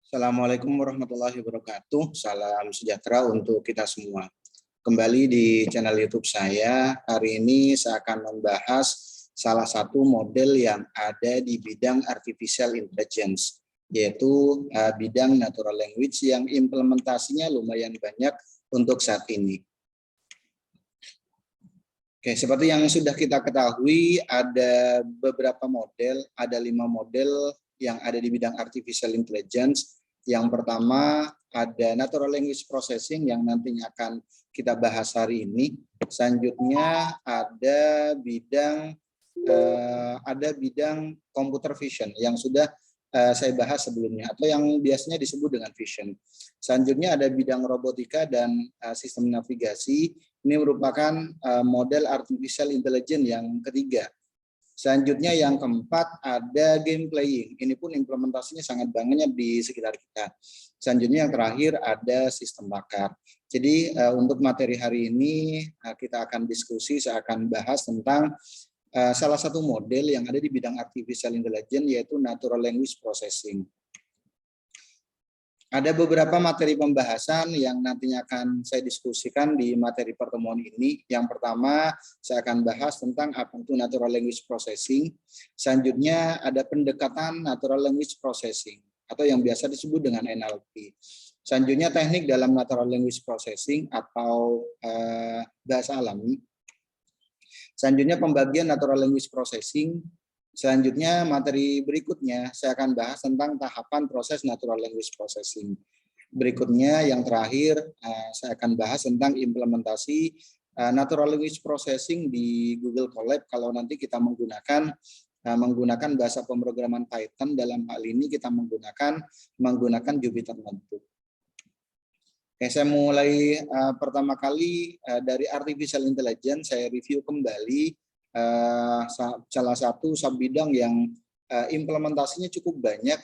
Assalamualaikum warahmatullahi wabarakatuh. Salam sejahtera untuk kita semua. Kembali di channel YouTube saya. Hari ini saya akan membahas salah satu model yang ada di bidang artificial intelligence, yaitu bidang natural language yang implementasinya lumayan banyak untuk saat ini. Oke, seperti yang sudah kita ketahui, ada beberapa model, ada 5 model yang ada di bidang artificial intelligence. Yang pertama ada natural language processing yang nantinya akan kita bahas hari ini. Selanjutnya ada bidang computer vision yang sudah saya bahas sebelumnya atau yang biasanya disebut dengan vision. Selanjutnya ada bidang robotika dan sistem navigasi. Ini merupakan model artificial intelligence yang ketiga. Selanjutnya yang keempat ada game playing. Ini pun implementasinya sangat banyak di sekitar kita. Selanjutnya yang terakhir ada sistem bakar. Jadi untuk materi hari ini kita akan diskusi, saya akan bahas tentang salah satu model yang ada di bidang artificial intelligence yaitu natural language processing. Ada beberapa materi pembahasan yang nantinya akan saya diskusikan di materi pertemuan ini. Yang pertama, saya akan bahas tentang apa itu natural language processing. Selanjutnya ada pendekatan natural language processing atau yang biasa disebut dengan NLP. Selanjutnya teknik dalam natural language processing atau bahasa alami. Selanjutnya pembagian natural language processing. Selanjutnya materi berikutnya saya akan bahas tentang tahapan proses natural language processing. Berikutnya yang terakhir saya akan bahas tentang implementasi natural language processing di Google Colab kalau nanti kita menggunakan bahasa pemrograman Python. Dalam hal ini kita menggunakan Jupyter Notebook. Oke, saya mulai pertama kali dari artificial intelligence. Saya review kembali salah satu subbidang yang implementasinya cukup banyak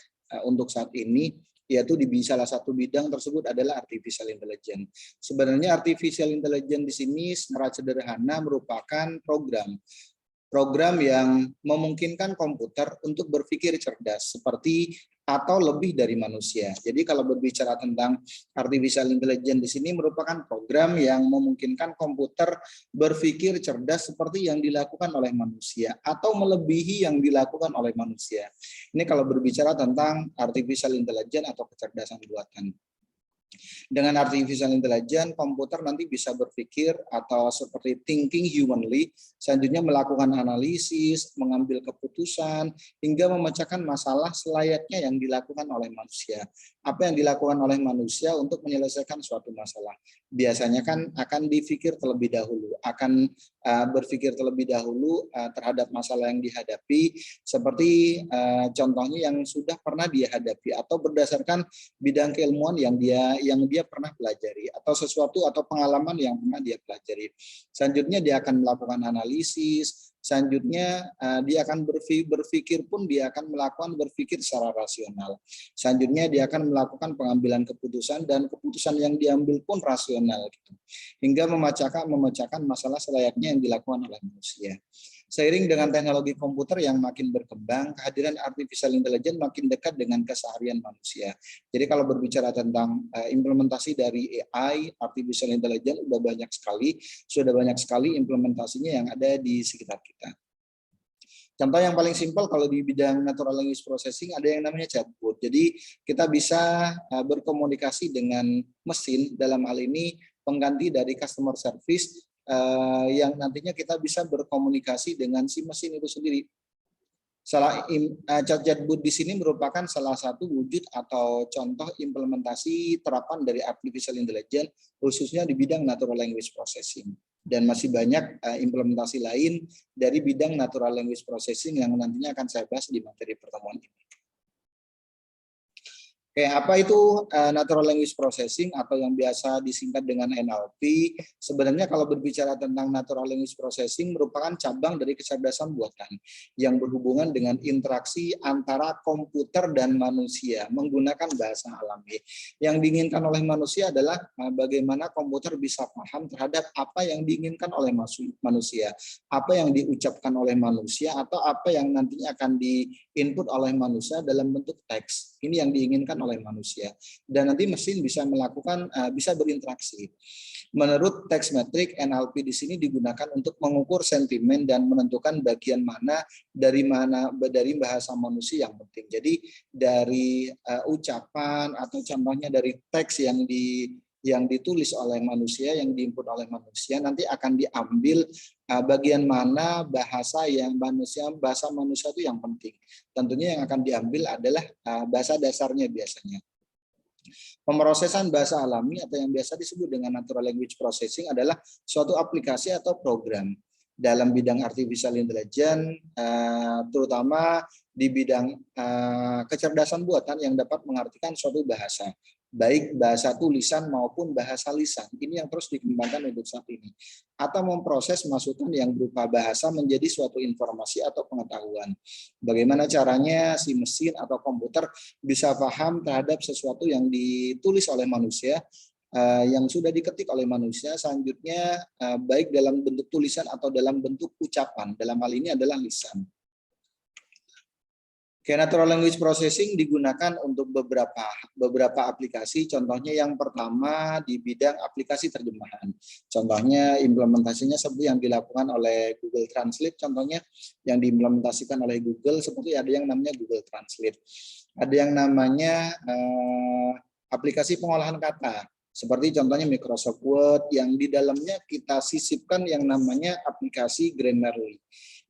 untuk saat ini, yaitu di salah satu bidang tersebut adalah artificial intelligence. Sebenarnya artificial intelligence di sini secara sederhana merupakan program yang memungkinkan komputer untuk berpikir cerdas seperti atau lebih dari manusia. Jadi kalau berbicara tentang artificial intelligence di sini merupakan program yang memungkinkan komputer berpikir cerdas seperti yang dilakukan oleh manusia atau melebihi yang dilakukan oleh manusia. Ini kalau berbicara tentang artificial intelligence atau kecerdasan buatan. Dengan artificial intelligence, komputer nanti bisa berpikir atau seperti thinking humanly, selanjutnya melakukan analisis, mengambil keputusan, hingga memecahkan masalah selayaknya yang dilakukan oleh manusia. Apa yang dilakukan oleh manusia untuk menyelesaikan suatu masalah? Biasanya kan akan berpikir terlebih dahulu terhadap masalah yang dihadapi, seperti contohnya yang sudah pernah dia hadapi atau berdasarkan bidang keilmuan yang dia pernah pelajari atau sesuatu atau pengalaman yang pernah dia pelajari. Selanjutnya dia akan melakukan analisis, selanjutnya dia akan berpikir pun dia akan melakukan berpikir secara rasional. Selanjutnya dia akan melakukan pengambilan keputusan dan keputusan yang diambil pun rasional gitu. Hingga memecahkan masalah selayaknya yang dilakukan oleh manusia. Seiring dengan teknologi komputer yang makin berkembang, kehadiran artificial intelligence makin dekat dengan keseharian manusia. Jadi kalau berbicara tentang implementasi dari AI, artificial intelligence sudah banyak sekali implementasinya yang ada di sekitar kita. Contoh yang paling simpel kalau di bidang natural language processing ada yang namanya chatbot. Jadi kita bisa berkomunikasi dengan mesin, dalam hal ini pengganti dari customer service, yang nantinya kita bisa berkomunikasi dengan si mesin itu sendiri. Chatbot di sini merupakan salah satu wujud atau contoh implementasi terapan dari artificial intelligence khususnya di bidang natural language processing. Dan masih banyak implementasi lain dari bidang natural language processing yang nantinya akan saya bahas di materi pertemuan ini. Oke, apa itu natural language processing atau yang biasa disingkat dengan NLP? Sebenarnya kalau berbicara tentang natural language processing merupakan cabang dari kecerdasan buatan yang berhubungan dengan interaksi antara komputer dan manusia menggunakan bahasa alami. Yang diinginkan oleh manusia adalah bagaimana komputer bisa paham terhadap apa yang diinginkan oleh manusia, apa yang diucapkan oleh manusia atau apa yang nantinya akan di-input oleh manusia dalam bentuk teks. Ini yang diinginkan oleh manusia. Dan nanti mesin bisa melakukan, bisa berinteraksi. Menurut Textmetric, NLP di sini digunakan untuk mengukur sentimen dan menentukan bagian mana dari bahasa manusia yang penting. Jadi dari ucapan atau contohnya dari teks yang ditulis oleh manusia, yang diinput oleh manusia, nanti akan diambil bagian mana bahasa manusia itu yang penting. Tentunya yang akan diambil adalah bahasa dasarnya biasanya. Pemrosesan bahasa alami atau yang biasa disebut dengan natural language processing adalah suatu aplikasi atau program dalam bidang artificial intelligence, terutama di bidang kecerdasan buatan yang dapat mengartikan suatu bahasa, baik bahasa tulisan maupun bahasa lisan. Ini yang terus dikembangkan untuk saat ini. Atau memproses masukan yang berupa bahasa menjadi suatu informasi atau pengetahuan. Bagaimana caranya si mesin atau komputer bisa paham terhadap sesuatu yang ditulis oleh manusia, yang sudah diketik oleh manusia, selanjutnya baik dalam bentuk tulisan atau dalam bentuk ucapan. Dalam hal ini adalah lisan. Natural language processing digunakan untuk beberapa aplikasi. Contohnya yang pertama di bidang aplikasi terjemahan. Contohnya implementasinya seperti yang dilakukan oleh Google Translate. Contohnya yang diimplementasikan oleh Google seperti ada yang namanya Google Translate. Ada yang namanya aplikasi pengolahan kata. Seperti contohnya Microsoft Word yang di dalamnya kita sisipkan yang namanya aplikasi Grammarly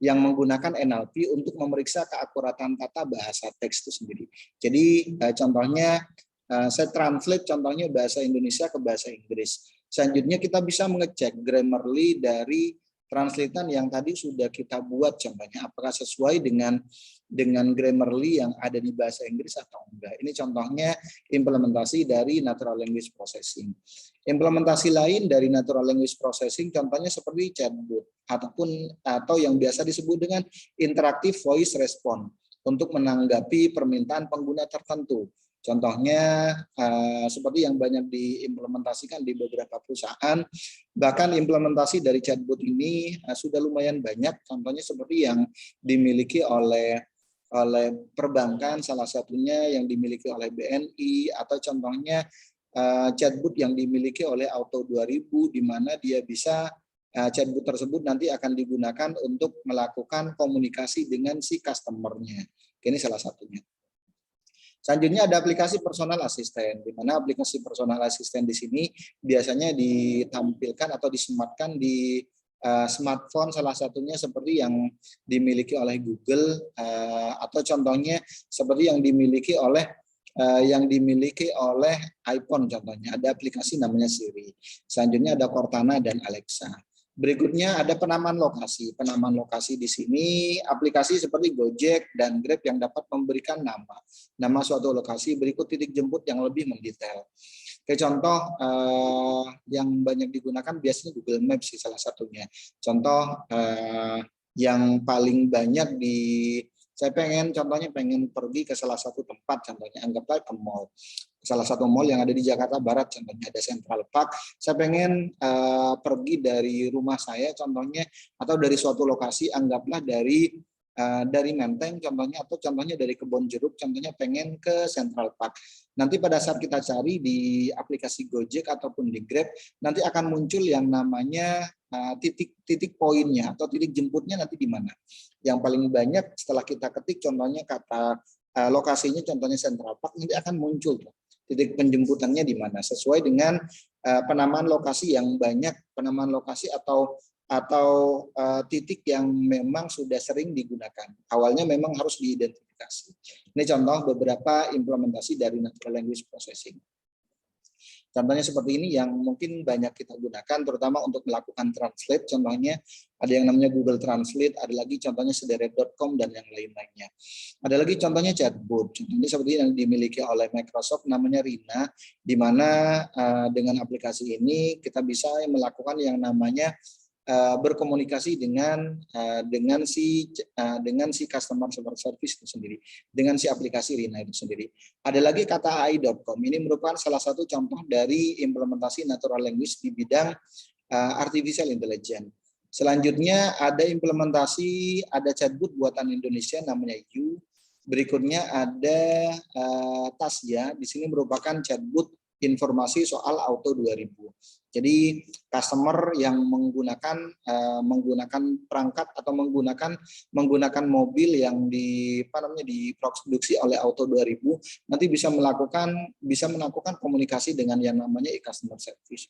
yang menggunakan NLP untuk memeriksa keakuratan tata bahasa teks itu sendiri. Jadi contohnya saya translate contohnya bahasa Indonesia ke bahasa Inggris. Selanjutnya kita bisa mengecek Grammarly dari translatean yang tadi sudah kita buat, contohnya apakah sesuai dengan Grammarly yang ada di bahasa Inggris atau enggak. Ini contohnya implementasi dari natural language processing. Implementasi lain dari natural language processing contohnya seperti chatbot atau yang biasa disebut dengan interactive voice response untuk menanggapi permintaan pengguna tertentu. Contohnya seperti yang banyak diimplementasikan di beberapa perusahaan, bahkan implementasi dari chatbot ini sudah lumayan banyak. Contohnya seperti yang dimiliki oleh perbankan, salah satunya yang dimiliki oleh BNI, atau contohnya chatbot yang dimiliki oleh Auto 2000, di mana dia bisa chatbot tersebut nanti akan digunakan untuk melakukan komunikasi dengan si customer-nya. Ini salah satunya. Selanjutnya ada aplikasi personal assistant, di mana aplikasi personal assistant di sini biasanya ditampilkan atau disematkan di smartphone, salah satunya seperti yang dimiliki oleh Google, atau contohnya seperti yang dimiliki oleh iPhone. Contohnya ada aplikasi namanya Siri. Selanjutnya ada Cortana dan Alexa. Berikutnya ada penamaan lokasi. Penamaan lokasi di sini aplikasi seperti Gojek dan Grab yang dapat memberikan nama suatu lokasi berikut titik jemput yang lebih mendetail. Kayak contoh yang banyak digunakan biasanya Google Maps sih salah satunya. Contoh yang paling banyak saya pengen pergi ke salah satu tempat, contohnya anggaplah ke mall. Salah satu mall yang ada di Jakarta Barat, contohnya ada Central Park. Saya pengen pergi dari rumah saya, contohnya, atau dari suatu lokasi, anggaplah dari Menteng, contohnya, atau contohnya dari Kebon Jeruk, contohnya pengen ke Central Park. Nanti pada saat kita cari di aplikasi Gojek ataupun di Grab, nanti akan muncul yang namanya titik poinnya atau titik jemputnya nanti di mana. Yang paling banyak setelah kita ketik contohnya kata lokasinya, contohnya Central Park, nanti akan muncul titik penjemputannya di mana sesuai dengan penamaan lokasi yang banyak, penamaan lokasi atau titik yang memang sudah sering digunakan. Awalnya memang harus diidentifikasi. Ini contoh beberapa implementasi dari natural language processing. Contohnya seperti ini yang mungkin banyak kita gunakan, terutama untuk melakukan translate. Contohnya ada yang namanya Google Translate, ada lagi contohnya sederet.com dan yang lain-lainnya. Ada lagi contohnya chatbot. Contohnya seperti yang dimiliki oleh Microsoft namanya Rina, di mana dengan aplikasi ini kita bisa melakukan yang namanya berkomunikasi dengan si customer service itu sendiri, dengan si aplikasi Rina itu sendiri. Ada lagi kata AI.com. Ini merupakan salah satu contoh dari implementasi natural language di bidang artificial intelligence. Selanjutnya ada implementasi, ada chatbot buatan Indonesia namanya You. Berikutnya ada Tasya, di sini merupakan chatbot informasi soal Auto 2000. Jadi customer yang menggunakan perangkat atau menggunakan mobil yang diproduksi oleh Auto 2000 nanti bisa melakukan komunikasi dengan yang namanya e-customer service.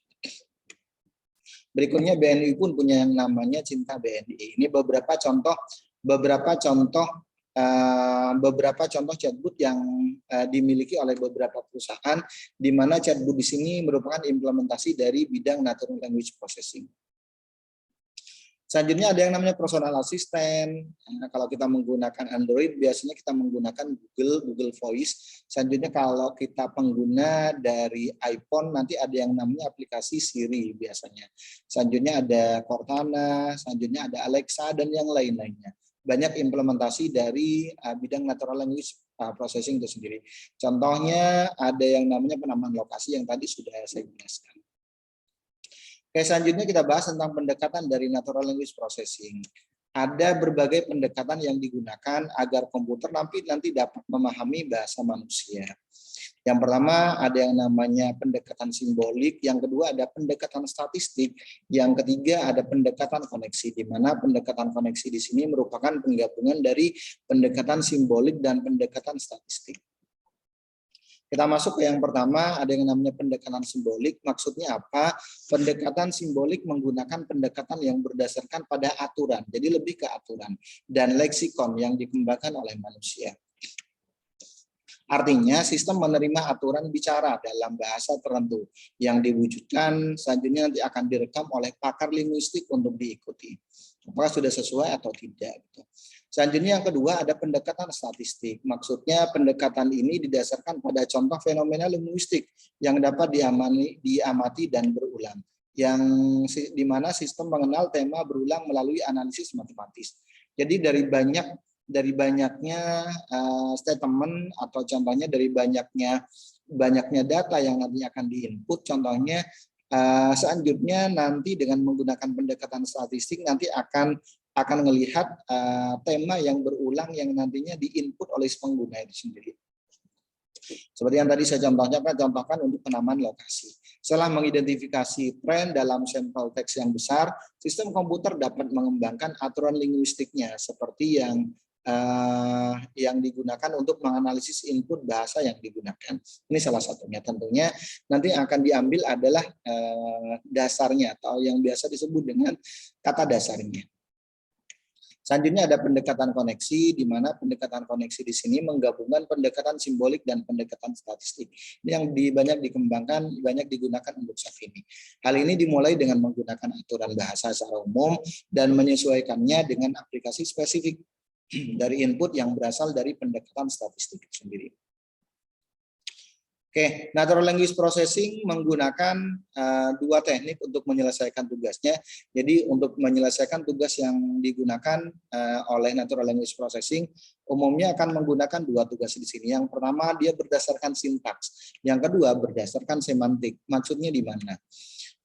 Berikutnya BNI pun punya yang namanya Cinta BNI. Ini beberapa contoh chatbot yang dimiliki oleh beberapa perusahaan, di mana chatbot di sini merupakan implementasi dari bidang natural language processing. Selanjutnya ada yang namanya personal assistant. Nah, kalau kita menggunakan Android, biasanya kita menggunakan Google Voice. Selanjutnya kalau kita pengguna dari iPhone, nanti ada yang namanya aplikasi Siri biasanya. Selanjutnya ada Cortana, selanjutnya ada Alexa, dan yang lain-lainnya. Banyak implementasi dari bidang natural language processing itu sendiri. Contohnya ada yang namanya penamaan lokasi yang tadi sudah saya jelaskan. Oke, selanjutnya kita bahas tentang pendekatan dari natural language processing. Ada berbagai pendekatan yang digunakan agar komputer nanti dapat memahami bahasa manusia. Yang pertama ada yang namanya pendekatan simbolik, yang kedua ada pendekatan statistik, yang ketiga ada pendekatan koneksi, di mana pendekatan koneksi di sini merupakan penggabungan dari pendekatan simbolik dan pendekatan statistik. Kita masuk ke yang pertama, ada yang namanya pendekatan simbolik. Maksudnya apa? Pendekatan simbolik menggunakan pendekatan yang berdasarkan pada aturan, jadi lebih ke aturan, dan leksikon yang dikembangkan oleh manusia. Artinya sistem menerima aturan bicara dalam bahasa tertentu yang diwujudkan, selanjutnya nanti akan direkam oleh pakar linguistik untuk diikuti. Apakah sudah sesuai atau tidak. Selanjutnya yang kedua ada pendekatan statistik. Maksudnya pendekatan ini didasarkan pada contoh fenomena linguistik yang dapat diamati dan berulang. Yang dimana sistem mengenal tema berulang melalui analisis matematis. Jadi dari banyaknya statement atau contohnya dari banyaknya data yang nanti akan diinput, contohnya selanjutnya nanti dengan menggunakan pendekatan statistik nanti akan melihat tema yang berulang yang nantinya diinput oleh pengguna itu sendiri. Seperti yang tadi saya contohkan untuk penamaan lokasi. Setelah mengidentifikasi tren dalam sampel teks yang besar, sistem komputer dapat mengembangkan aturan linguistiknya seperti yang digunakan untuk menganalisis input bahasa yang digunakan. Ini salah satunya. Tentunya nanti akan diambil adalah dasarnya atau yang biasa disebut dengan kata dasarnya. Selanjutnya ada pendekatan koneksi, di mana pendekatan koneksi di sini menggabungkan pendekatan simbolik dan pendekatan statistik. Ini yang banyak dikembangkan, banyak digunakan untuk saat ini. Hal ini dimulai dengan menggunakan aturan bahasa secara umum dan menyesuaikannya dengan aplikasi spesifik dari input yang berasal dari pendekatan statistik sendiri. Oke, natural language processing menggunakan dua teknik untuk menyelesaikan tugasnya. Jadi untuk menyelesaikan tugas yang digunakan oleh natural language processing, umumnya akan menggunakan dua tugas di sini. Yang pertama dia berdasarkan sintaks, yang kedua berdasarkan semantik. Maksudnya di mana?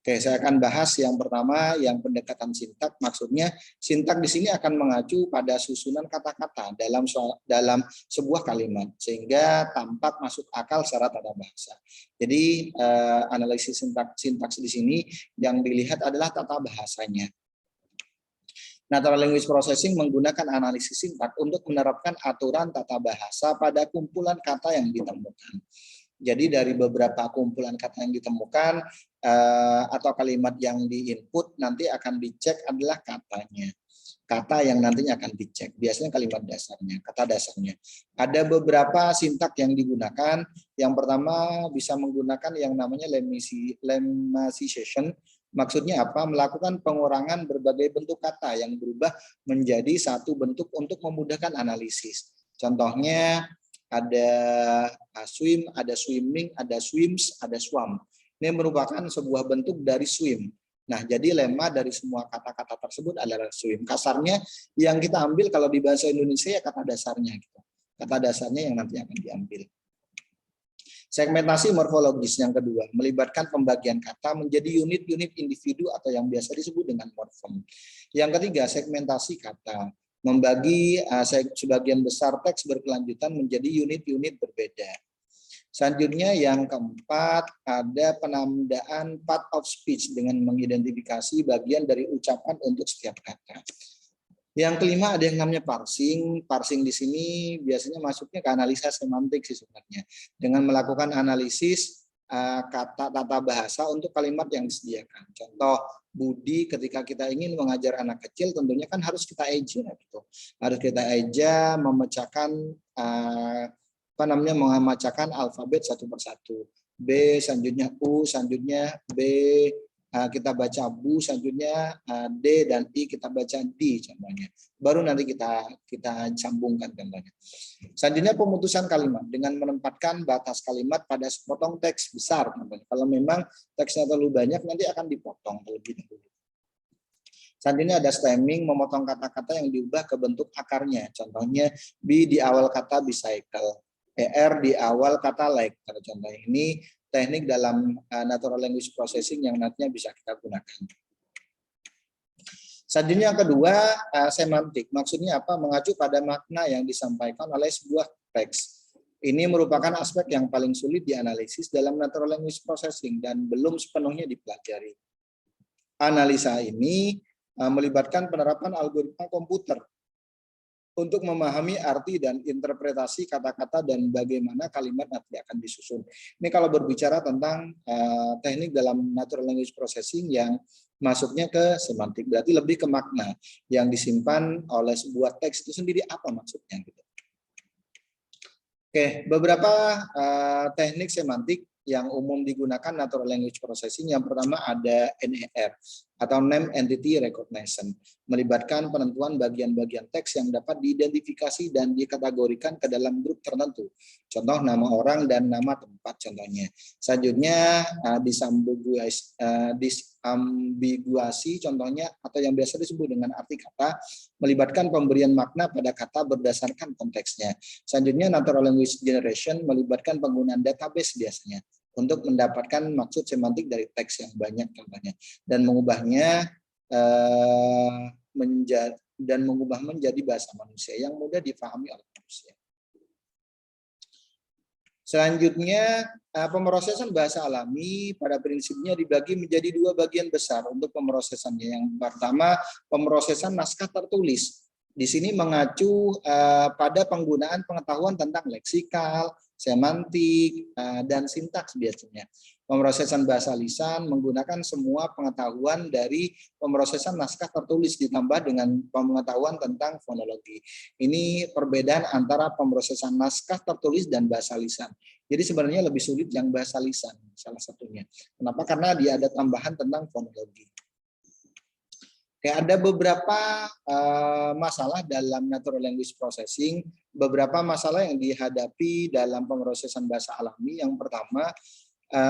Oke, saya akan bahas yang pertama, yang pendekatan sintak. Maksudnya sintak di sini akan mengacu pada susunan kata-kata dalam sebuah kalimat sehingga tampak masuk akal secara tata bahasa. Jadi analisis sintaks di sini yang dilihat adalah tata bahasanya. Natural language processing menggunakan analisis sintak untuk menerapkan aturan tata bahasa pada kumpulan kata yang ditemukan. Jadi dari beberapa kumpulan kata yang ditemukan atau kalimat yang diinput nanti akan dicek adalah katanya. Kata yang nantinya akan dicek. Biasanya kalimat dasarnya, kata dasarnya. Ada beberapa sintak yang digunakan. Yang pertama bisa menggunakan yang namanya lemmatization. Maksudnya apa? Melakukan pengurangan berbagai bentuk kata yang berubah menjadi satu bentuk untuk memudahkan analisis. Contohnya ada swim, ada swimming, ada swims, ada swam. Ini merupakan sebuah bentuk dari swim. Nah, jadi lemma dari semua kata-kata tersebut adalah swim. Kasarnya yang kita ambil kalau di bahasa Indonesia ya kata dasarnya gitu. Kata dasarnya yang nanti akan diambil. Segmentasi morfologis yang kedua, melibatkan pembagian kata menjadi unit-unit individu atau yang biasa disebut dengan morfem. Yang ketiga, segmentasi kata. membagi sebagian besar teks berkelanjutan menjadi unit-unit berbeda. Selanjutnya yang keempat ada penandaan part of speech dengan mengidentifikasi bagian dari ucapan untuk setiap kata. Yang kelima ada yang namanya parsing. Parsing di sini biasanya masuknya ke analisa semantik sih sebenarnya. Dengan melakukan analisis kata tata bahasa untuk kalimat yang disediakan. Contoh Budi ketika kita ingin mengajar anak kecil tentunya kan harus kita eja gitu. Harus kita eja memecahkan memecahkan alfabet satu persatu. B, selanjutnya U, selanjutnya B, kita baca Bu, selanjutnya D dan I kita baca D contohnya. Baru nanti kita sambungkan contohnya. Selanjutnya pemutusan kalimat dengan menempatkan batas kalimat pada sepotong teks besar contohnya. Kalau memang teksnya terlalu banyak nanti akan dipotong terlebih dahulu. Selanjutnya ada stemming, memotong kata-kata yang diubah ke bentuk akarnya. Contohnya B di awal kata bicycle. ER di awal kata like. Contohnya ini teknik dalam natural language processing yang nantinya bisa kita gunakan. Selanjutnya yang kedua, semantik. Maksudnya apa? Mengacu pada makna yang disampaikan oleh sebuah teks. Ini merupakan aspek yang paling sulit dianalisis dalam natural language processing dan belum sepenuhnya dipelajari. Analisa ini melibatkan penerapan algoritma komputer untuk memahami arti dan interpretasi kata-kata dan bagaimana kalimat nanti akan disusun. Ini kalau berbicara tentang teknik dalam natural language processing yang masuknya ke semantik, berarti lebih ke makna yang disimpan oleh sebuah teks itu sendiri apa maksudnya gitu. Oke, beberapa teknik semantik yang umum digunakan natural language processing. Yang pertama ada NER atau Name Entity Recognition, melibatkan penentuan bagian-bagian teks yang dapat diidentifikasi dan dikategorikan ke dalam grup tertentu. Contoh nama orang dan nama tempat contohnya. Selanjutnya disambiguasi contohnya atau yang biasa disebut dengan arti kata, melibatkan pemberian makna pada kata berdasarkan konteksnya. Selanjutnya natural language generation melibatkan penggunaan database biasanya untuk mendapatkan maksud semantik dari teks yang banyak contohnya dan mengubahnya menjadi bahasa manusia yang mudah dipahami oleh manusia. Selanjutnya pemrosesan bahasa alami pada prinsipnya dibagi menjadi dua bagian besar untuk pemrosesannya. Yang pertama pemrosesan naskah tertulis. Di sini mengacu pada penggunaan pengetahuan tentang leksikal, semantik, dan sintaks biasanya. Pemrosesan bahasa lisan menggunakan semua pengetahuan dari pemrosesan naskah tertulis ditambah dengan pengetahuan tentang fonologi. Ini perbedaan antara pemrosesan naskah tertulis dan bahasa lisan. Jadi sebenarnya lebih sulit yang bahasa lisan salah satunya. Kenapa? Karena dia ada tambahan tentang fonologi. Oke, ada beberapa masalah dalam natural language processing, beberapa masalah yang dihadapi dalam pemrosesan bahasa alami. Yang pertama,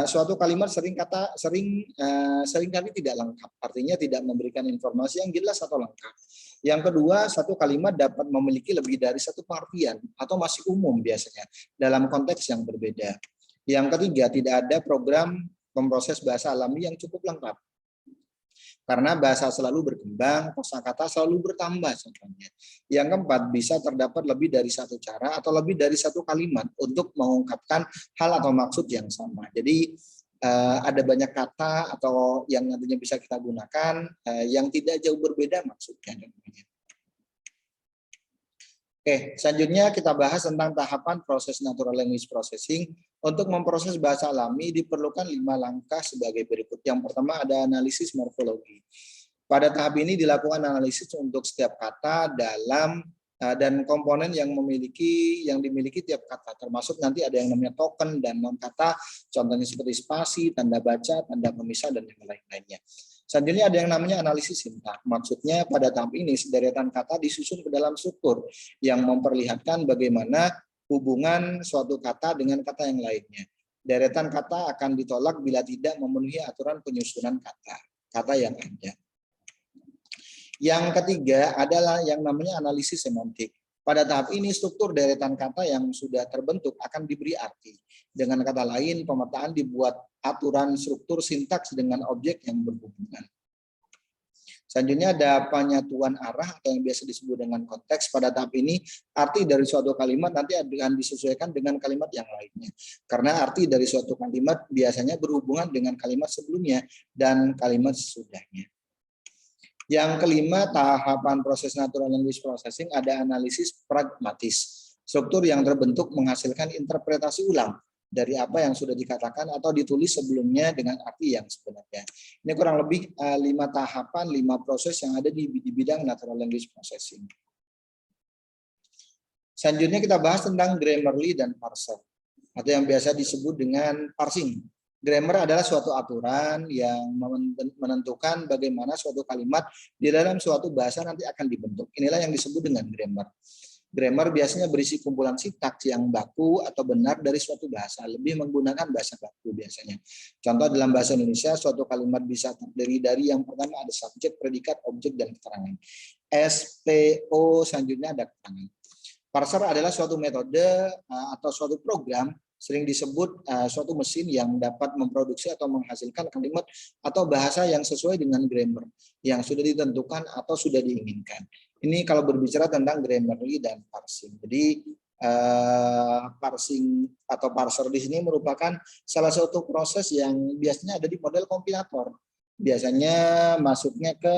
suatu kalimat seringkali tidak lengkap, artinya tidak memberikan informasi yang jelas atau lengkap. Yang kedua, satu kalimat dapat memiliki lebih dari satu pengertian atau masih umum biasanya dalam konteks yang berbeda. Yang ketiga, tidak ada program pemroses bahasa alami yang cukup lengkap. Karena bahasa selalu berkembang, kosakata selalu bertambah contohnya. Yang keempat, bisa terdapat lebih dari satu cara atau lebih dari satu kalimat untuk mengungkapkan hal atau maksud yang sama. Jadi ada banyak kata atau yang nantinya bisa kita gunakan yang tidak jauh berbeda maksudnya. Oke, selanjutnya kita bahas tentang tahapan proses natural language processing. Untuk memproses bahasa alami diperlukan 5 langkah sebagai berikut. Yang pertama ada analisis morfologi. Pada tahap ini dilakukan analisis untuk setiap kata dalam dan komponen yang dimiliki tiap kata, termasuk nanti ada yang namanya token dan non kata, contohnya seperti spasi, tanda baca, tanda pemisah dan yang lain-lainnya. Selanjutnya ada yang namanya analisis sintaks. Maksudnya pada tahap ini sederetan kata disusun ke dalam struktur yang memperlihatkan bagaimana hubungan suatu kata dengan kata yang lainnya. Deretan kata akan ditolak bila tidak memenuhi aturan penyusunan kata yang ada. Yang ketiga adalah yang namanya analisis semantik. Pada tahap ini struktur deretan kata yang sudah terbentuk akan diberi arti. Dengan kata lain, pemetaan dibuat aturan struktur sintaks dengan objek yang berhubungan. Selanjutnya ada penyatuan arah atau yang biasa disebut dengan konteks. Pada tahap ini arti dari suatu kalimat nanti akan disesuaikan dengan kalimat yang lainnya. Karena arti dari suatu kalimat biasanya berhubungan dengan kalimat sebelumnya dan kalimat sesudahnya. Yang kelima, tahapan proses natural language processing ada analisis pragmatis. Struktur yang terbentuk menghasilkan interpretasi ulang dari apa yang sudah dikatakan atau ditulis sebelumnya dengan arti yang sebenarnya. Ini kurang lebih 5 tahapan, 5 proses yang ada di bidang natural language processing. Selanjutnya kita bahas tentang Grammarly dan parser, atau yang biasa disebut dengan parsing. Grammar adalah suatu aturan yang menentukan bagaimana suatu kalimat di dalam suatu bahasa nanti akan dibentuk. Inilah yang disebut dengan grammar. Grammar biasanya berisi kumpulan sintaks yang baku atau benar dari suatu bahasa, lebih menggunakan bahasa baku biasanya. Contoh dalam bahasa Indonesia, suatu kalimat bisa terdiri dari yang pertama ada subjek, predikat, objek, dan keterangan. SPO selanjutnya ada keterangan. Parser adalah suatu metode atau suatu program, sering disebut suatu mesin yang dapat memproduksi atau menghasilkan kalimat atau bahasa yang sesuai dengan grammar yang sudah ditentukan atau sudah diinginkan. Ini kalau berbicara tentang Grammarly dan parsing. Jadi parsing atau parser di sini merupakan salah satu proses yang biasanya ada di model kompilator. Biasanya masuknya ke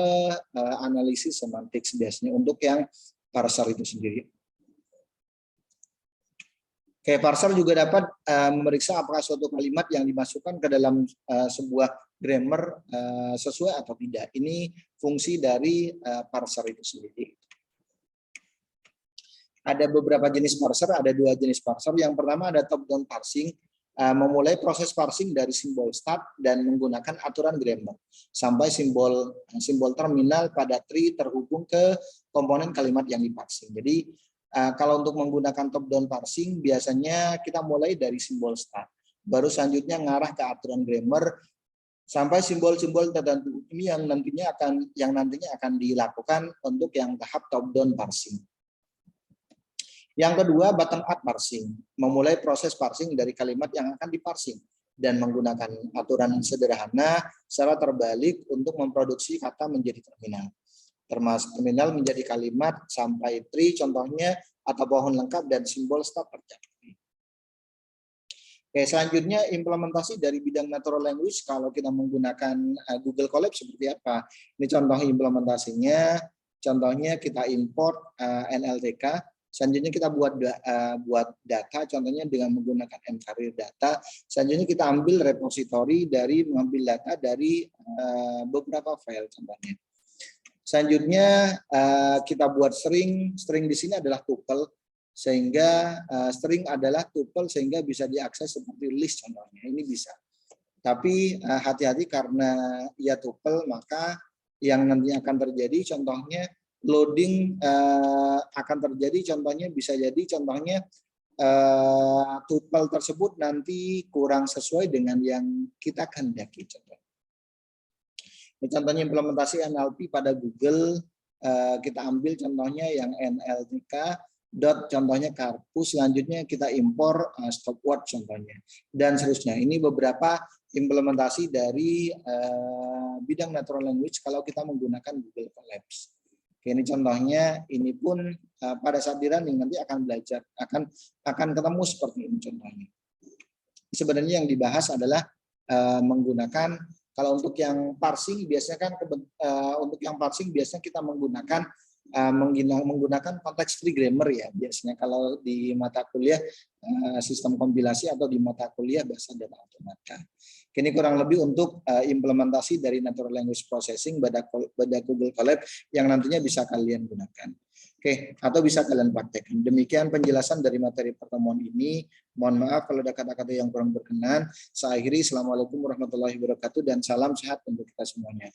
analisis semantik biasanya untuk yang parser itu sendiri. Oke, parser juga dapat memeriksa apakah suatu kalimat yang dimasukkan ke dalam sebuah grammar sesuai atau tidak. Ini fungsi dari parser itu sendiri. Ada beberapa jenis parser, ada 2 jenis parser. Yang pertama ada top-down parsing, memulai proses parsing dari simbol start dan menggunakan aturan grammar sampai simbol terminal pada tree terhubung ke komponen kalimat yang diparsing. Jadi kalau untuk menggunakan top-down parsing, biasanya kita mulai dari simbol start. Baru selanjutnya ngarah ke aturan grammar sampai simbol-simbol tertentu. Ini yang nantinya akan dilakukan untuk yang tahap top-down parsing. Yang kedua, bottom-up parsing. Memulai proses parsing dari kalimat yang akan diparsing dan menggunakan aturan sederhana secara terbalik untuk memproduksi kata menjadi terminal. Termasuk terminal menjadi kalimat sampai tree contohnya atau pohon lengkap dan simbol start tercapai. Oke, selanjutnya implementasi dari bidang natural language kalau kita menggunakan Google Colab seperti apa? Ini contoh implementasinya. Contohnya kita import NLTK. Selanjutnya kita buat data, contohnya dengan menggunakan mCareer data. Selanjutnya kita ambil repository dari mengambil data dari beberapa file contohnya. Selanjutnya kita buat string di sini adalah tuple, sehingga string adalah tuple sehingga bisa diakses seperti list contohnya, ini bisa. Tapi hati-hati karena ia tuple maka yang nantinya akan terjadi contohnya loading akan terjadi, contohnya bisa jadi contohnya tuple tersebut nanti kurang sesuai dengan yang kita kehendaki contohnya. Contohnya implementasi NLP pada Google, kita ambil contohnya yang NLTK, contohnya Karpus, selanjutnya kita impor stopwatch contohnya, dan seterusnya. Ini beberapa implementasi dari bidang natural language kalau kita menggunakan Google Colabs. Oke, ini contohnya, ini pun pada saat di running nanti akan belajar, akan ketemu seperti ini contohnya. Sebenarnya yang dibahas adalah menggunakan, kalau untuk yang parsing biasanya kan kita menggunakan konteks free grammar ya biasanya kalau di mata kuliah sistem kompilasi atau di mata kuliah bahasa dan otomatika. Ini kurang lebih untuk implementasi dari natural language processing pada Google Colab yang nantinya bisa kalian gunakan. Oke, atau bisa kalian praktekkan. Demikian penjelasan dari materi pertemuan ini. Mohon maaf kalau ada kata-kata yang kurang berkenan. Saya akhiri. Assalamualaikum warahmatullahi wabarakatuh dan salam sehat untuk kita semuanya.